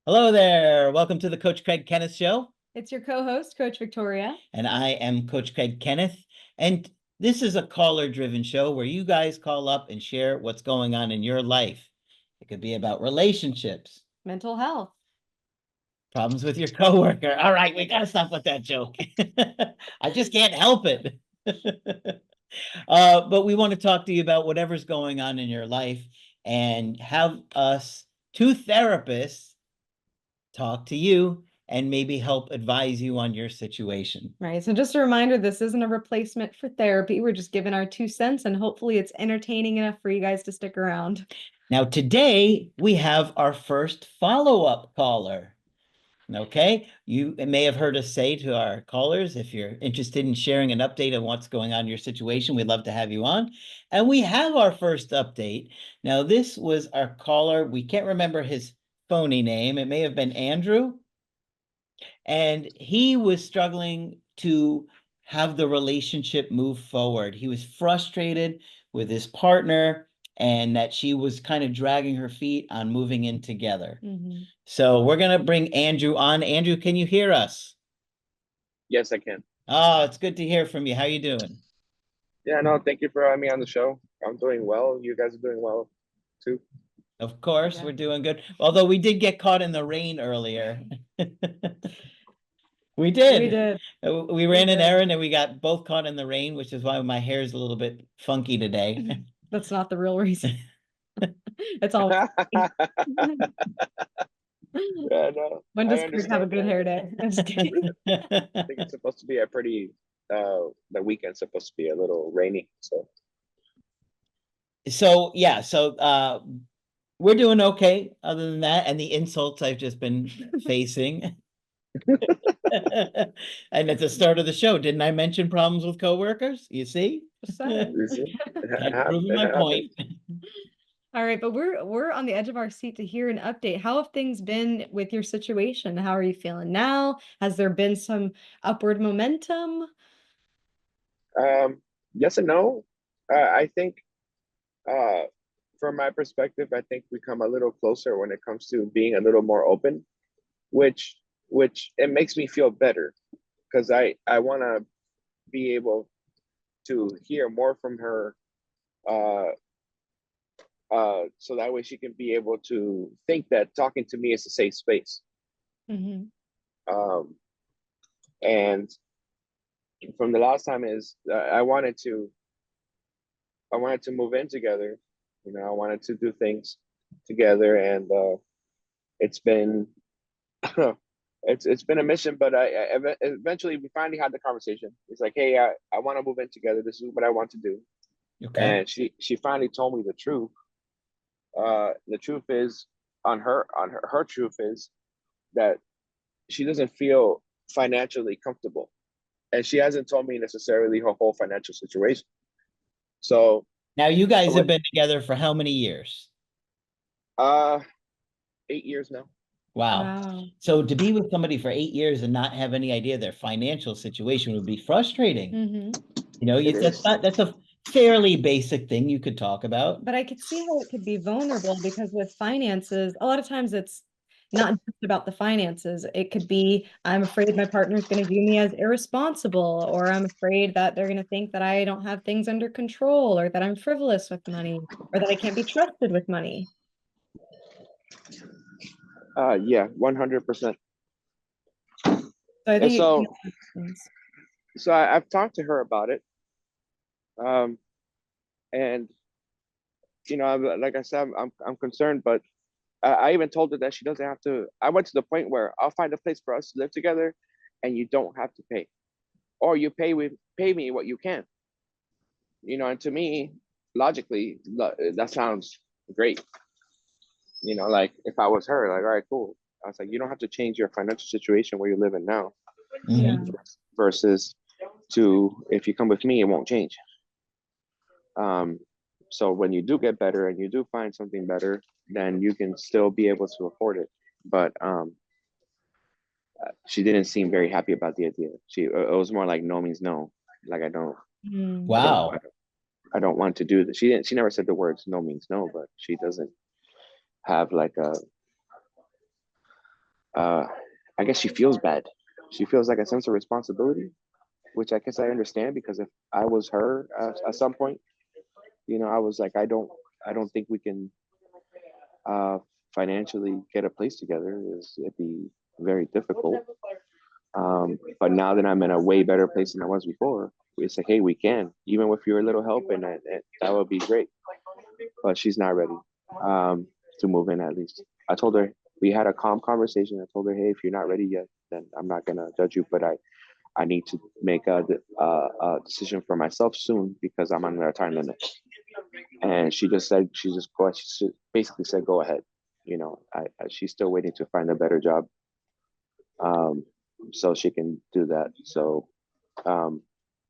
Hello there. Welcome to the Coach Craig Kenneth Show. It's your co-host, Coach Victoria. And I am Coach Craig Kenneth. And this is a caller-driven show where you guys call up and share what's going on in your life. It could be about relationships, mental health, problems with your coworker. All right, we got to stop with that joke. I just can't help it. But we want to talk to you about whatever's going on in your life and have us, two therapists, talk to you and maybe help advise you on your situation. Right. So just a reminder, this isn't a replacement for therapy. We're just giving our 2 cents and hopefully it's entertaining enough for you guys to stick around. Now, today we have our first follow-up caller. Okay, you may have heard us say to our callers, if you're interested in sharing an update on what's going on in your situation, we'd love to have you on. And we have our first update. Now, this was our caller. We can't remember his phony name. It may have been Andrew. And he was struggling to have the relationship move forward. He was frustrated with his partner and that she was kind of dragging her feet on moving in together. So we're going to bring Andrew on. Andrew, can you hear us? Yes, I can. Oh, it's good to hear from you. How you doing? Yeah, no, thank you for having me on the show. I'm doing well. You guys are doing well too. Of course, we're doing good. Although we did get caught in the rain earlier. We did. We did. We ran an errand and we got both caught in the rain, which is why my hair is a little bit funky today. That's not the real reason. It's all. Yeah, no. When does Chris have a good hair day? I'm just kidding. I think it's supposed to be a pretty the weekend's supposed to be a little rainy. So yeah, we're doing okay other than that, and the insults I've just been facing. And at the start of the show, didn't I mention problems with coworkers? You see? Proving my point. All right, but we're on the edge of our seat to hear an update. How have things been with your situation? How are you feeling now? Has there been some upward momentum? Yes and no. I think from my perspective, I think we come a little closer when it comes to being a little more open, which it makes me feel better because I want to be able to hear more from her, so that way she can be able to think that talking to me is a safe space. And from the last time is I wanted to move in together. You know, I wanted to do things together, and it's been it's been a mission, but I eventually we finally had the conversation. It's like, hey, I want to move in together. This is what I want to do. Okay. And she finally told me the truth. The truth is her truth is that she doesn't feel financially comfortable, and she hasn't told me necessarily her whole financial situation. So now you guys have been together for how many years? 8 years now. Wow. So to be with somebody for 8 years and not have any idea their financial situation would be frustrating. You know, that's a fairly basic thing you could talk about. But I could see how it could be vulnerable because with finances, a lot of times it's not just about the finances. It could be, I'm afraid my partner's going to view me as irresponsible, or I'm afraid that they're going to think that I don't have things under control, or that I'm frivolous with money, or that I can't be trusted with money. Yeah, 100%. So I've talked to her about it. And you know, like I said, I'm concerned, but I even told her that she doesn't have to. I went to the point where I'll find a place for us to live together, and you don't have to pay, or you pay me what you can. You know, and to me, logically, that sounds great. You know, like if I was her, like, all right, cool. I was like, you don't have to change your financial situation where you're living now, versus if you come with me, it won't change. So when you do get better and you do find something better, then you can still be able to afford it. But she didn't seem very happy about the idea. It was more like no means no. Like I don't. Wow. I don't want to do this. She never said the words no means no, but she doesn't have like I guess she feels bad. She feels like a sense of responsibility, which I guess I understand, because if I was her at some point, I was like, I don't think we can uh, financially get a place together. It'd be very difficult. But now that I'm in a way better place than I was before, it's like, hey, we can, even with your little help, and that would be great. But she's not ready to move in, at least. I told her, we had a calm conversation. I told her, hey, if you're not ready yet, then I'm not gonna judge you, but I need to make a decision for myself soon, because I'm on a time limit. And she just said, she basically said, go ahead. She's still waiting to find a better job, um, so she can do that. So um,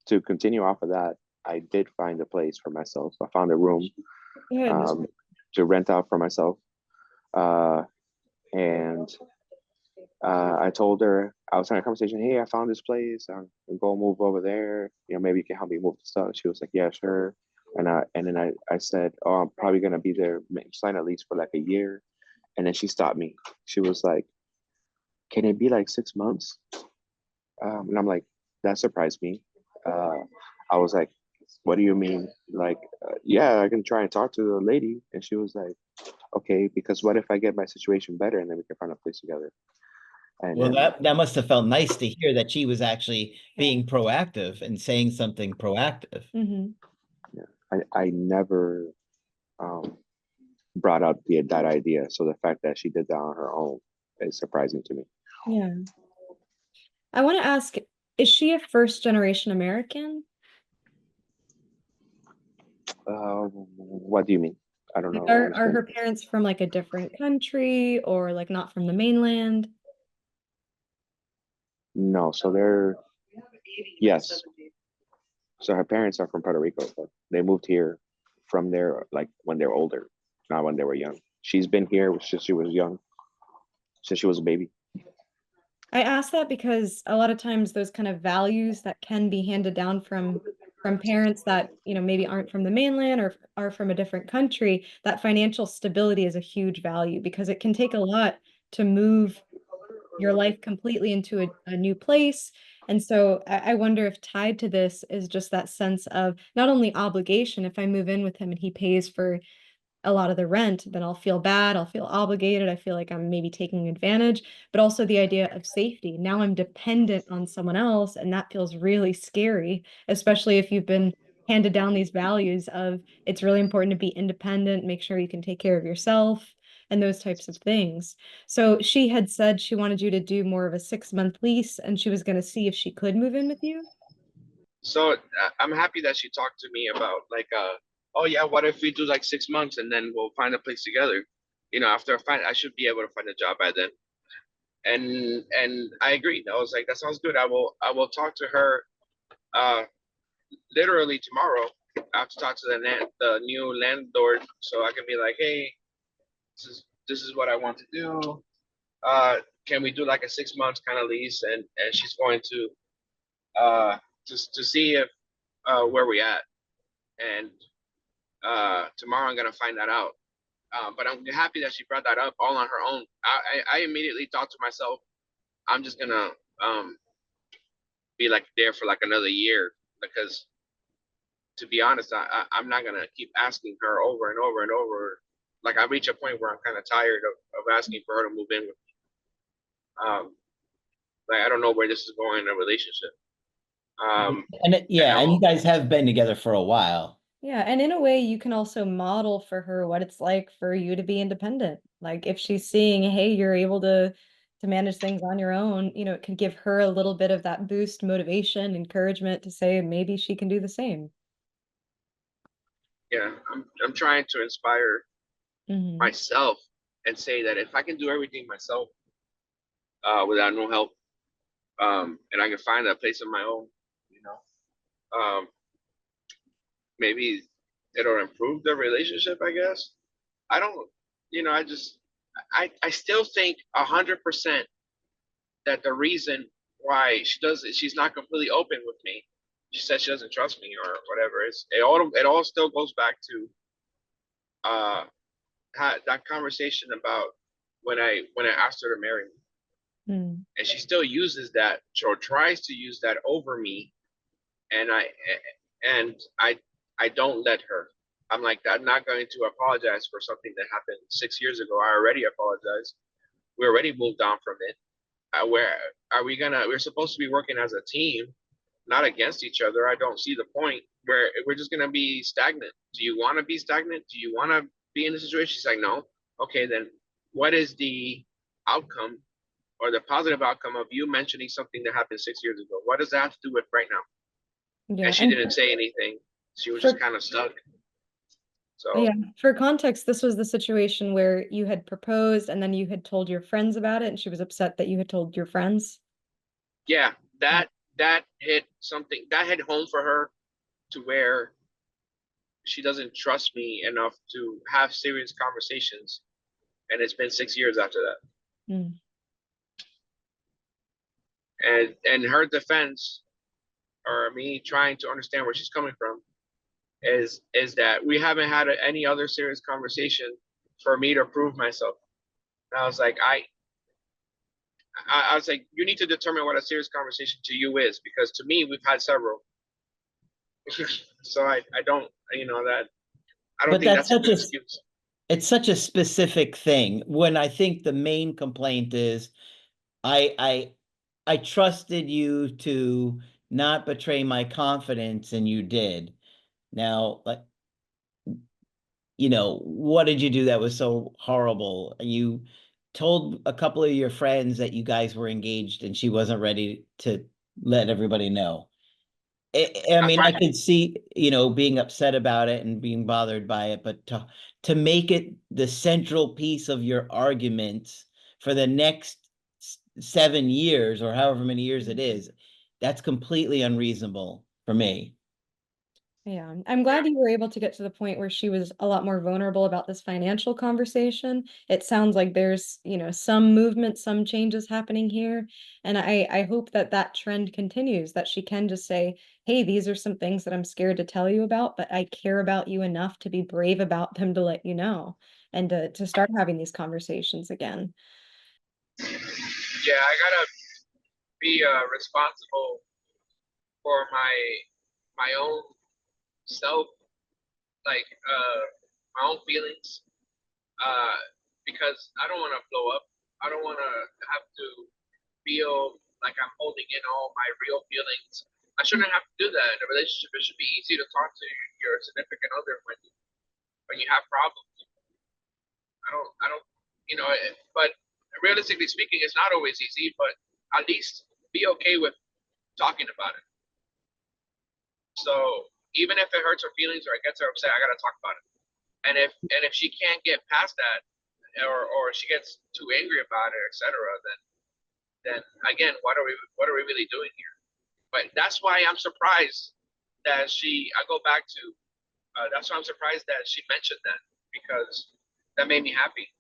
to continue off of that, I did find a place for myself. I found a room Good. to rent out for myself. Uh, and I told her, I was having a conversation, hey, I found this place. I'm gonna go move over there. Maybe you can help me move the stuff. She was like, yeah, sure. And then I said, oh, I'm probably gonna be there, sign at least for like a year. And then she stopped me. She was like, can it be like 6 months? And I'm like, that surprised me. Uh, I was like, what do you mean? Like, yeah, I can try and talk to the lady. And she was like, okay, because what if I get my situation better and then we can find a place together? And Well, then, that must have felt nice to hear that she was actually being proactive and saying something proactive. Mm-hmm. yeah, I never um, brought up that idea. So the fact that she did that on her own is surprising to me. Yeah. I want to ask, is she a first generation American? What do you mean? I don't Like, know. I are understand. her parents from like a different country or like not from the mainland? No, so yes. So her parents are from Puerto Rico, but they moved here from there, like when they were older, not when they were young. She's been here since she was young, since she was a baby. I ask that because a lot of times those kind of values that can be handed down from parents that, maybe aren't from the mainland or are from a different country, that financial stability is a huge value because it can take a lot to move your life completely into a new place. And so I wonder if tied to this is just that sense of not only obligation, if I move in with him and he pays for a lot of the rent, then I'll feel bad. I'll feel obligated. I feel like I'm maybe taking advantage, but also the idea of safety. Now I'm dependent on someone else, and that feels really scary, especially if you've been handed down these values of it's really important to be independent, make sure you can take care of yourself, and those types of things. So she had said she wanted you to do more of a 6-month lease, and she was going to see if she could move in with you. So I'm happy that she talked to me about like, oh yeah, what if we do like 6 months and then we'll find a place together? After I should be able to find a job by then. And I agreed. I was like, that sounds good. I will talk to her uh literally tomorrow. I have to talk to the new landlord so I can be like, hey, this is what I want to do. Can we do like a 6 months kind of lease? And she's going to just to see if where we at. And tomorrow I'm gonna find that out. But I'm happy that she brought that up all on her own. I immediately thought to myself, I'm just gonna be like there for like another year, because to be honest, I'm not gonna keep asking her over and over and over. Like I reach a point where I'm kind of tired of asking for her to move in with me. Like I don't know where this is going in a relationship. And Yeah, and you guys have been together for a while. Yeah, and in a way, you can also model for her what it's like for you to be independent. Like if she's seeing, hey, you're able to manage things on your own, it could give her a little bit of that boost, motivation, encouragement to say maybe she can do the same. yeah, I'm trying to inspire Hmm. myself and say that if I can do everything myself without no help, and I can find a place of my own, you know, maybe it'll improve the relationship, I guess. I don't, I just, I still think 100% that the reason why she's not completely open with me. She said she doesn't trust me or whatever. It all still goes back to uh that conversation about when I asked her to marry me. Mm. and she still uses that or tries to use that over me, and I don't let her. I'm like, I'm not going to apologize for something that happened 6 years ago. I already apologized. We already moved on from it. Where are we gonna? We're supposed to be working as a team, not against each other. I don't see the point where we're just gonna be stagnant. Do you want to be stagnant? Do you want to be in the situation? She's like, no. Okay, then what is the outcome or the positive outcome of you mentioning something that happened 6 years ago? What does that have to do with right now? Yeah. And she And didn't say anything. She was just for kind of stuck. yeah, So for context, this was the situation where you had proposed and then you had told your friends about it, and she was upset that you had told your friends. yeah, that hit something that hit home for her to where she doesn't trust me enough to have serious conversations. And it's been 6 years after that. Mm. And her defense, or me trying to understand where she's coming from, is that we haven't had any other serious conversation for me to prove myself. And I was like, I was like, you need to determine what a serious conversation to you is, because to me, we've had several. So I don't, that I don't But think that's that's a such good a, excuse. it's such a specific thing. When I think the main complaint is I I I trusted you to not betray my confidence, and you did. Now, like, what did you do that was so horrible? You told a couple of your friends that you guys were engaged, and she wasn't ready to let everybody know. I I mean, I find, could see, being upset about it and being bothered by it, but to make it the central piece of your arguments for the next 7 years or however many years it is, that's completely unreasonable for me. Yeah, I'm glad you were able to get to the point where she was a lot more vulnerable about this financial conversation. It sounds like there's, some movement, some changes happening here. And I hope that that trend continues, that she can just say, hey, these are some things that I'm scared to tell you about, but I care about you enough to be brave about them to let you know and to start having these conversations again. yeah, I gotta be responsible for my own self, like my own feelings, uh, because I don't want to blow up. I don't want to have to feel like I'm holding in all my real feelings. I shouldn't have to do that in a relationship. It should be easy to talk to your significant other when you have problems. I don't, but realistically speaking, it's not always easy. But at least be okay with talking about it. So even if it hurts her feelings or it gets her upset, I gotta talk about it. And if she can't get past that, or she gets too angry about it, etc., then again, what are we really doing here? But that's why I'm surprised that I go back to that's why I'm surprised that she mentioned that, because that made me happy.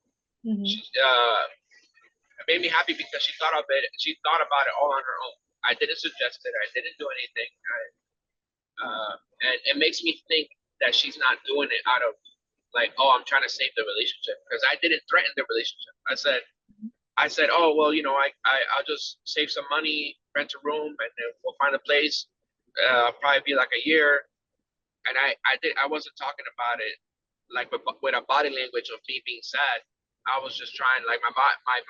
Mhm. She It made me happy because she thought about it all on her own. I didn't suggest it. I didn't do anything. And it makes me think that she's not doing it out of like, oh, I'm trying to save the relationship, because I didn't threaten the relationship. I said, oh well, I'll just save some money, rent a room, and then we'll find a place. Probably be like a year. And I wasn't talking about it like with a body language of me being sad. I was just trying, like, my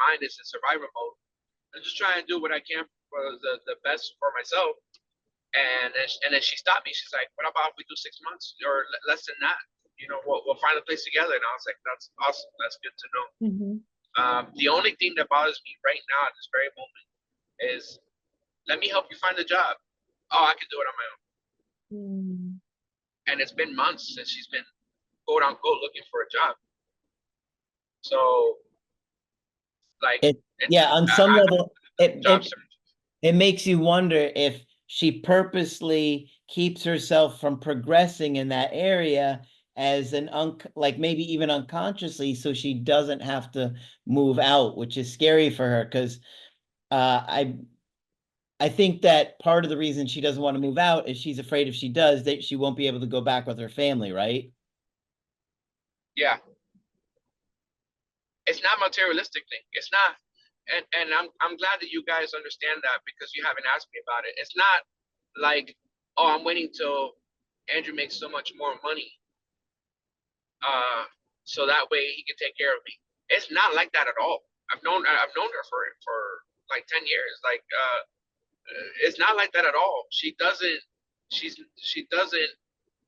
mind is in survival mode. I'm just trying to do what I can for the best for myself. And then she stopped me. She's like, "What about if we do 6 months or less than that? We'll find a place together." And I was like, "That's awesome. That's good to know." Mhm. The only thing that bothers me right now at this very moment is, let me help you find a job. Oh, I can do it on my own. Mm. And it's been months since she's been quote unquote looking for a job. So like, It, it's yeah, on some I level, it, job it search. it makes you wonder if she purposely keeps herself from progressing in that area as like maybe even unconsciously, so she doesn't have to move out, which is scary for her because uh I think that part of the reason she doesn't want to move out is she's afraid if she does that she won't be able to go back with her family, right? Yeah, it's not materialistic thing. It's not. and I'm glad that you guys understand that, because you haven't asked me about it. It's not like, oh, I'm waiting till Andrew makes so much more money, so that way he can take care of me. It's not like that at all. I've known her for like 10 years. Like, it's not like that at all. She doesn't. She doesn't.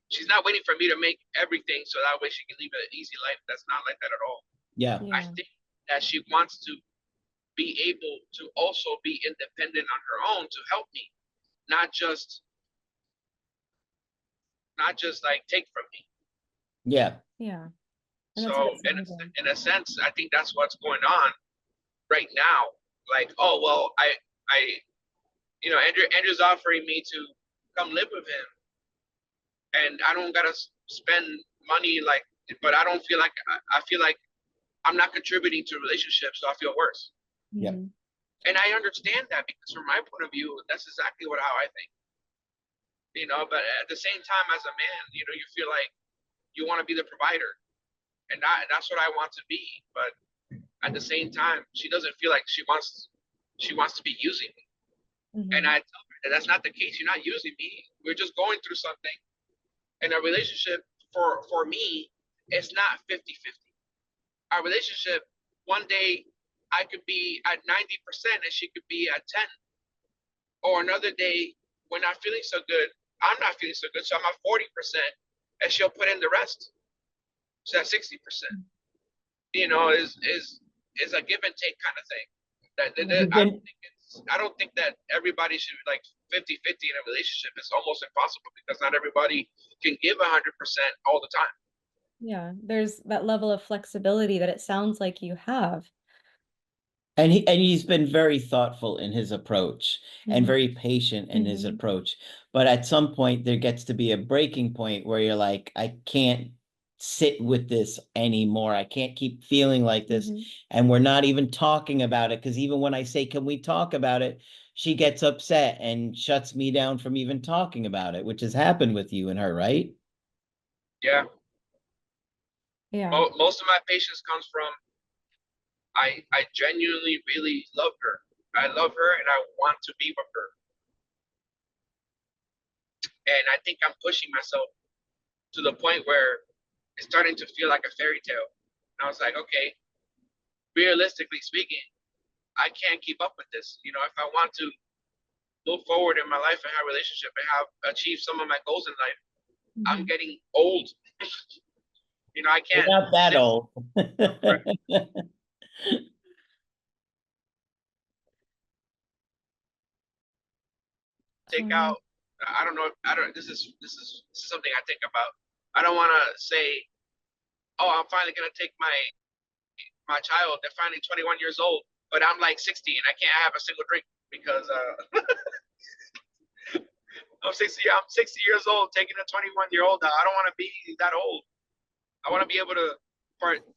She's not waiting for me to make everything so that way she can live an easy life. That's not like that at all. Yeah. I think that she wants to be able to also be independent on her own to help me, not just like take from me. Yeah. Yeah. So in a sense, I think that's what's going on right now. Like, oh well, I Andrew's offering me to come live with him, and I don't gotta spend money, like, but I don't feel like I feel like I'm not contributing to relationships, so I feel worse. Yeah. And I understand that, because from my point of view, that's exactly how I think. But at the same time, as a man, you feel like you want to be the provider, and that's what I want to be. But at the same time, she doesn't feel like she wants to be using me. And I tell her that that's not the case. You're not using me. We're just going through something. And a relationship for me, it's not 50-50. Our relationship, one day I could be at 90% and she could be at 10. Or another day, we're not feeling so good, I'm not feeling so good, so I'm at 40%, and she'll put in the rest. So that's 60%. Is a give and take kind of thing. I don't think that everybody should be like 50-50 in a relationship. It's almost impossible, because not everybody can give 100% all the time. Yeah, there's that level of flexibility that it sounds like you have. And he's been very thoughtful in his approach and very patient in his approach. But at some point, there gets to be a breaking point where you're like, I can't sit with this anymore. I can't keep feeling like this. And we're not even talking about it, because even when I say, can we talk about it, she gets upset and shuts me down from even talking about it, which has happened with you and her, right? Yeah. Yeah. Most of my patience comes from, I genuinely really love her. I love her and I want to be with her. And I think I'm pushing myself to the point where it's starting to feel like a fairy tale. And I was like, okay, realistically speaking, I can't keep up with this. If I want to move forward in my life and have a relationship and have achieved some of my goals in life, I'm getting old. I can't. You're not that old. Take out. I don't know. This is something I think about. I don't want to say, oh, I'm finally gonna take my child. They're finally 21 years old, but I'm like 60 and I can't have a single drink because I'm 60. I'm 60 years old taking a 21-year-old out. I don't want to be that old. I want to be able to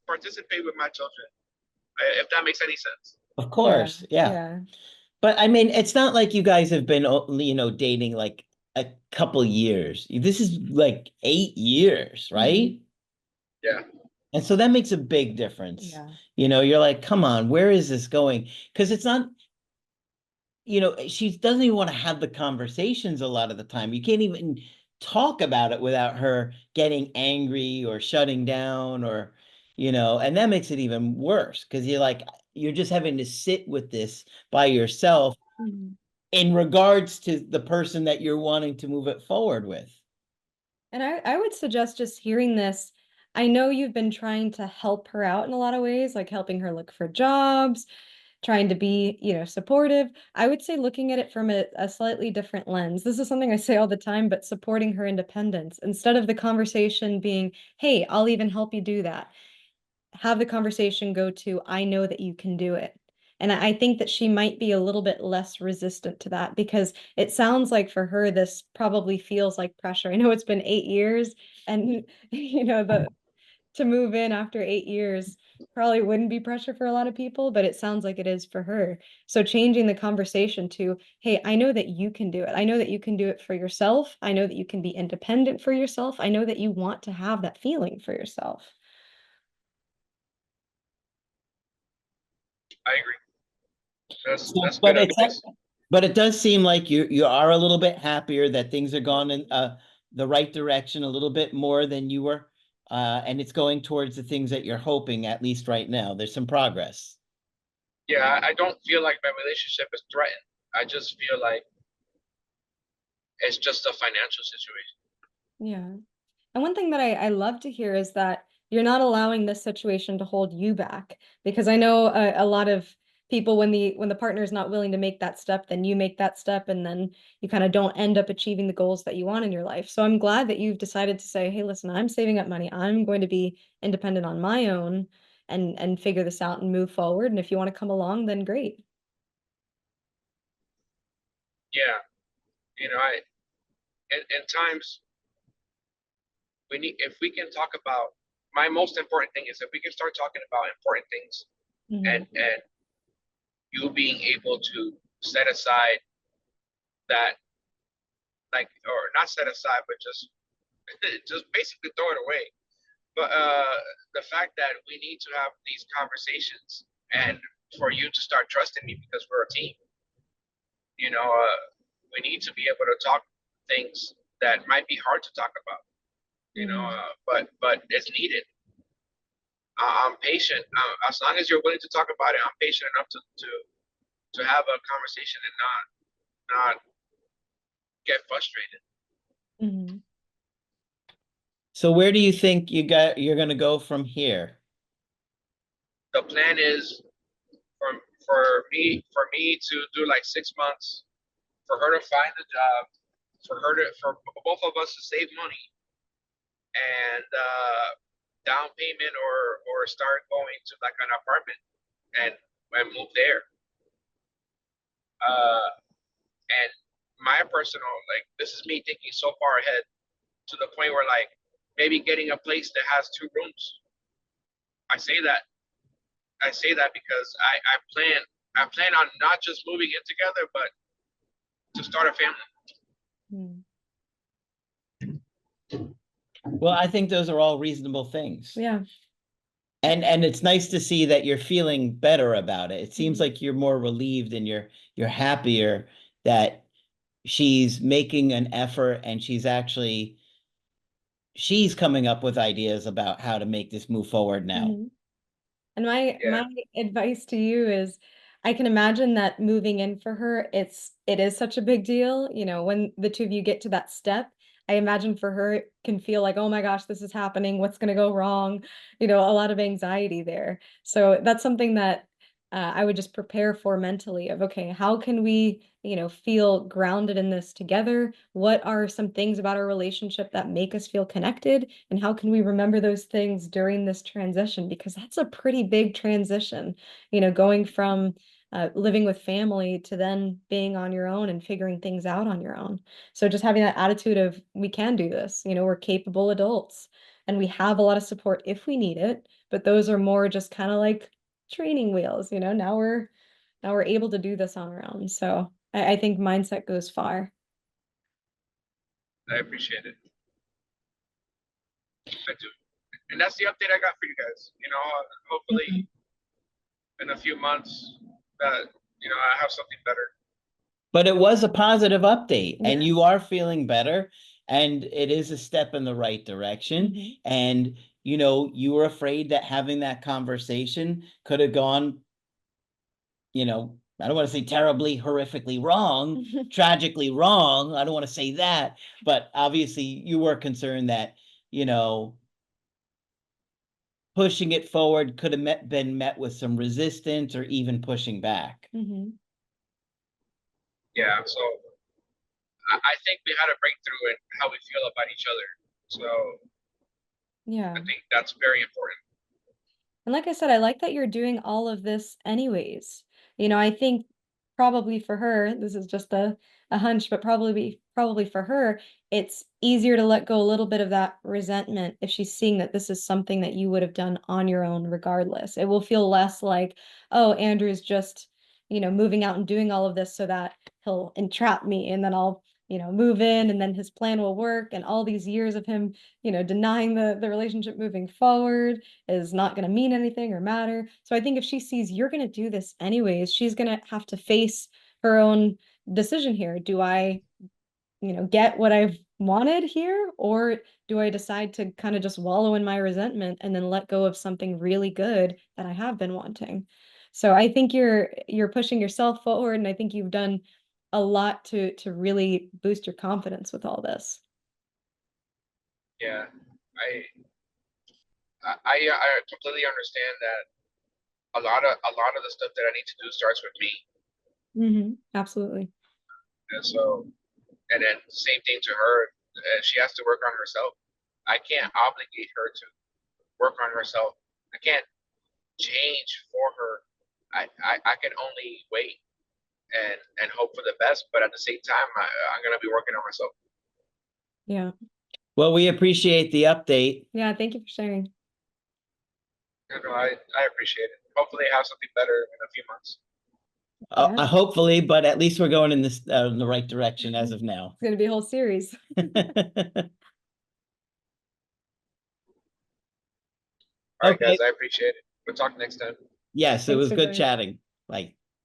participate with my children, if that makes any sense. Of course, yeah. But I mean, it's not like you guys have been, dating like a couple years. This is like 8 years, right? Yeah. And so that makes a big difference. You're like, come on, where is this going? Because it's not, she doesn't even want to have the conversations a lot of the time. You can't even talk about it without her getting angry or shutting down or, and that makes it even worse, because you're just having to sit with this by yourself in regards to the person that you're wanting to move it forward with. And I would suggest just hearing this. I know you've been trying to help her out in a lot of ways, like helping her look for jobs, trying to be, supportive. I would say looking at it from a slightly different lens. This is something I say all the time, but supporting her independence instead of the conversation being, hey, I'll even help you do that. Have the conversation go to, I know that you can do it. And I think that she might be a little bit less resistant to that, because it sounds like for her, this probably feels like pressure. I know it's been 8 years, and to move in after 8 years probably wouldn't be pressure for a lot of people, but it sounds like it is for her. So changing the conversation to, hey, I know that you can do it. I know that you can do it for yourself. I know that you can be independent for yourself. I know that you want to have that feeling for yourself. I agree. So, That's good advice. but it does seem like you are a little bit happier that things are going in the right direction a little bit more than you were. And it's going towards the things that you're hoping, at least right now. There's some progress. Yeah, I don't feel like my relationship is threatened. I just feel like it's just a financial situation. Yeah. And one thing that I love to hear is that you're not allowing this situation to hold you back. Because I know a lot of people, when the partner is not willing to make that step, then you make that step, and then you kind of don't end up achieving the goals that you want in your life. So I'm glad that you've decided to say, hey, listen, I'm saving up money. I'm going to be independent on my own and figure this out and move forward. And if you want to come along, then great. Yeah, you know, in times we need, if we can talk about, my most important thing is if we can start talking about important things, Mhm. and you being able to set aside that, like, or not set aside, but just just basically throw it away. But the fact that we need to have these conversations, and for you to start trusting me because we're a team, you know, we need to be able to talk things that might be hard to talk about, you know, Mhm. but it's needed. I'm patient. As long as you're willing to talk about it, I'm patient enough to have a conversation and not get frustrated. Mhm. So where do you think you're going to go from here? The plan is for me to do like 6 months, for her to find a job, for both of us to save money, and down payment, or start going to like an apartment, and move there. Uh, and my personal, like, this is me thinking so far ahead, to the point where, like, maybe getting a place that has 2 rooms. I say that I say that because I plan on not just moving in together, but to start a family. Mhm. Well, I think those are all reasonable things. Yeah. And it's nice to see that you're feeling better about it. It seems Mhm. like you're more relieved and you're happier that she's making an effort and she's coming up with ideas about how to make this move forward now. Mhm. And my Yeah, advice to you is I can imagine that moving in for her, it is such a big deal. You know, when the two of you get to that step, I imagine for her it can feel like, oh my gosh, this is happening. What's going to go wrong? You know, a lot of anxiety there. So that's something that I would just prepare for mentally of, okay, how can we, you know, feel grounded in this together? What are some things about our relationship that make us feel connected? And how can we remember those things during this transition? Because that's a pretty big transition, you know, going from living with family to then being on your own and figuring things out on your own. So just having that attitude of, we can do this, you know, we're capable adults and we have a lot of support if we need it, but those are more just kind of like training wheels, you know, now we're able to do this on our own. So I think mindset goes far. I appreciate it. I do. And that's the update I got for you guys. Hopefully in a few months that I have something better. But it was a positive update Yeah. and you are feeling better and it is a step in the right direction. Mhm. And, you were afraid that having that conversation could have gone, I don't want to say terribly, horrifically wrong, tragically wrong. I don't want to say that, but obviously you were concerned that, you know, pushing it forward could have been met with some resistance or even pushing back. Mhm. Yeah, so I think we had a breakthrough in how we feel about each other. So Yeah. I think that's very important. And like I said, I like that you're doing all of this anyways. You know, I think probably for her, this is just a hunch, but probably for her, it's easier to let go a little bit of that resentment if she's seeing that this is something that you would have done on your own regardless. It will feel less like, oh, Andrew's just, you know, moving out and doing all of this so that he'll entrap me and then I'll, move in and then his plan will work, and all these years of him, denying the relationship moving forward is not going to mean anything or matter. So I think if she sees you're going to do this anyways, she's going to have to face her own decision here. Do I, get what I've wanted here, or do I decide to kind of just wallow in my resentment and then let go of something really good that I have been wanting? So I think you're pushing yourself forward, and I think you've done a lot to really boost your confidence with all this. Yeah, I I completely understand that a lot of the stuff that I need to do starts with me, Absolutely. and so and then same thing to her. She has to work on herself. I can't obligate her to work on herself. I can't change for her. I can only wait and hope for the best, but at the same time, I'm gonna be working on myself. Yeah. Well, we appreciate the update. Yeah. Thank you for sharing. I appreciate it. Hopefully, I have something better in a few months. Yeah. Hopefully, but at least we're going in the right direction as of now. It's going to be a whole series. All right, Okay. guys, I appreciate it. We'll talk next time. Yes, it Thanks was for good joining. chatting. Bye.